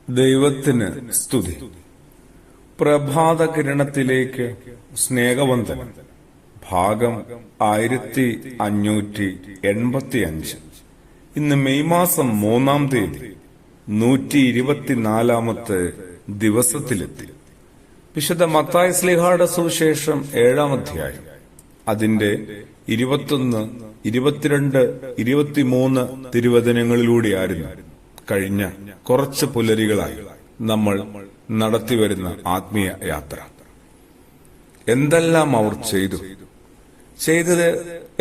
ദൈവത്തിന് സ്തുതി. പ്രഭാത കിരണത്തിലേക്ക് സ്നേഹവന്ദനം. ഭാഗം 1585. ഇന്ന് മെയ് മാസം 3-ാം തീയതി 124-ാമത്തെ ദിവസത്തിലെത്തി. വിശുദ്ധ മത്തായി ശ്ലീഹായുടെ സുവിശേഷം 7-ാം അധ്യായം അതിന്റെ 21, 22, 23 തിരുവചനങ്ങളിലൂടെയായിരുന്നു കഴിഞ്ഞ കുറച്ച് പുലരികളായി നമ്മൾ നടത്തിവരുന്ന ആത്മീയ യാത്ര. എന്തെല്ലാം അവർ ചെയ്തത്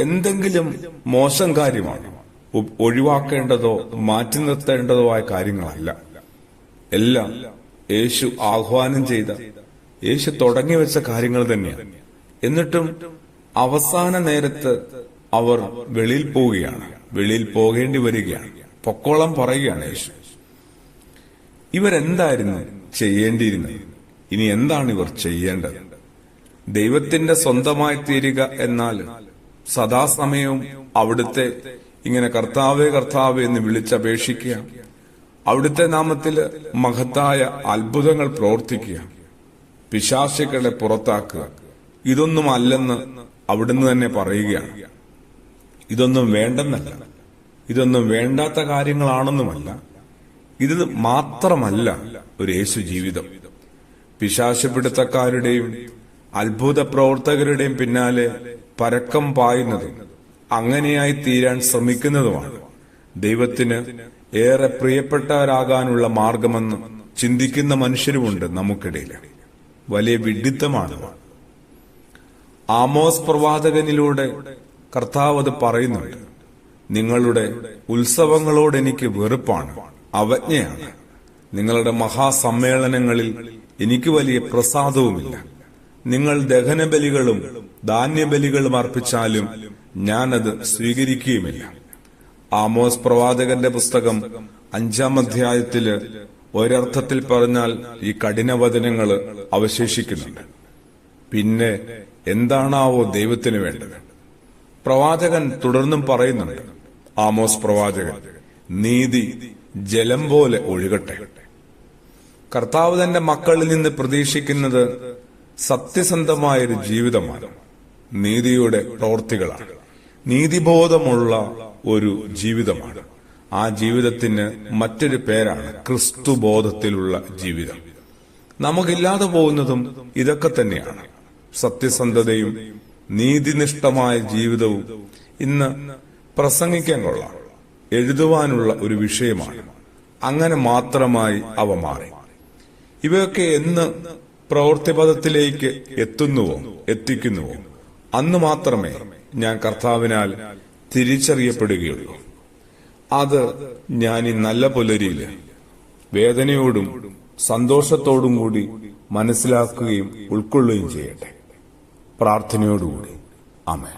എന്തെങ്കിലും മോശം കാര്യമാണ്, ഒഴിവാക്കേണ്ടതോ മാറ്റി നിർത്തേണ്ടതോ ആയ കാര്യങ്ങളല്ല. എല്ലാം യേശു ആഹ്വാനം ചെയ്ത, യേശു തുടങ്ങി വെച്ച കാര്യങ്ങൾ തന്നെയാണ്. എന്നിട്ടും അവസാന നേരത്ത് അവർ വെളിയിൽ പോവുകയാണ്, വെളിയിൽ പോകേണ്ടി വരികയാണ്. പൊക്കോളം പറയുകയാണ് യേശു. ഇവരെന്തായിരുന്നു ചെയ്യേണ്ടിയിരുന്നത്? ഇനി എന്താണ് ഇവർ ചെയ്യേണ്ടത്? ദൈവത്തിന്റെ സ്വന്തമായി തീരുക എന്നാൽ സദാസമയവും അവിടുത്തെ ഇങ്ങനെ കർത്താവേ കർത്താവേ എന്ന് വിളിച്ചപേക്ഷിക്കുക, അവിടുത്തെ നാമത്തിൽ മഹത്തായ അത്ഭുതങ്ങൾ പ്രവർത്തിക്കുക, പിശാചുക്കളെ പുറത്താക്കുക. ഇതൊന്നും അല്ലെന്ന് അവിടുന്ന് തന്നെ പറയുകയാണ്. ഇതൊന്നും വേണ്ടെന്നല്ല, ഇതൊന്നും വേണ്ടാത്ത കാര്യങ്ങളാണെന്നുമല്ല. ഇത് മാത്രമല്ല ഒരു യേശു ജീവിതം. പിശാചുപിടുത്തക്കാരുടെയും അത്ഭുത പ്രവർത്തകരുടെയും പിന്നാലെ പരക്കം പായുന്നതും അങ്ങനെയായി തീരാൻ ശ്രമിക്കുന്നതുമാണ് ദൈവത്തിന് ഏറെ പ്രിയപ്പെട്ടവരാകാനുള്ള മാർഗമെന്ന് ചിന്തിക്കുന്ന മനുഷ്യരുമുണ്ട് നമുക്കിടയിൽ. വലിയ വിഡ്ഢിത്തമാണ്. ആമോസ് പ്രവാചകനിലൂടെ കർത്താവ് അത് പറയുന്നുണ്ട്. നിങ്ങളുടെ ഉത്സവങ്ങളോട് എനിക്ക് വെറുപ്പാണ്, അവജ്ഞയാണ്. നിങ്ങളുടെ മഹാസമ്മേളനങ്ങളിൽ എനിക്ക് വലിയ പ്രസാദവുമില്ല. നിങ്ങൾ ദഹനബലികളും ധാന്യബലികളും അർപ്പിച്ചാലും ഞാനത് സ്വീകരിക്കുകയുമില്ല. ആമോസ് പ്രവാചകന്റെ പുസ്തകം 5-ാം അധ്യായത്തില് ഒരർത്ഥത്തിൽ പറഞ്ഞാൽ ഈ കഠിനവചനങ്ങൾ അവശേഷിക്കുന്നുണ്ട്. പിന്നെ എന്താണാവോ ദൈവത്തിന് വേണ്ടത്? പ്രവാചകൻ തുടർന്നും പറയുന്നുണ്ട്, ആമോസ് പ്രവാചകൻ, നീതി ജലം പോലെ ഒഴുകട്ടെ. കർത്താവ് തന്റെ മക്കളിൽ നിന്ന് പ്രതീക്ഷിക്കുന്നത് സത്യസന്ധമായൊരു ജീവിതമാണ്, നീതിയുടെ പ്രവൃത്തികളാണ്, നീതിബോധമുള്ള ഒരു ജീവിതമാണ്. ആ ജീവിതത്തിന് മറ്റൊരു പേരാണ് ക്രിസ്തുബോധത്തിലുള്ള ജീവിതം. നമുക്കില്ലാതെ പോകുന്നതും ഇതൊക്കെ തന്നെയാണ്. സത്യസന്ധതയും നീതിനിഷ്ഠമായ ജീവിതവും ഇന്ന് പ്രസംഗിക്കാൻ കൊള്ളാം, എഴുതുവാനുള്ള ഒരു വിഷയമാണ്. അങ്ങനെ മാത്രമായി അവ മാറി. ഇവയൊക്കെ എന്ന് പ്രവൃത്തിപഥത്തിലേക്ക് എത്തിക്കുന്നുവോ അന്ന് മാത്രമേ ഞാൻ കർത്താവിനാൽ തിരിച്ചറിയപ്പെടുകയുള്ളൂ. അത് ഞാൻ ഈ നല്ല പുലരിയില് വേദനയോടും സന്തോഷത്തോടും കൂടി മനസ്സിലാക്കുകയും ഉൾക്കൊള്ളുകയും ചെയ്യട്ടെ. പ്രാർത്ഥനയോടുകൂടി ആമേൻ.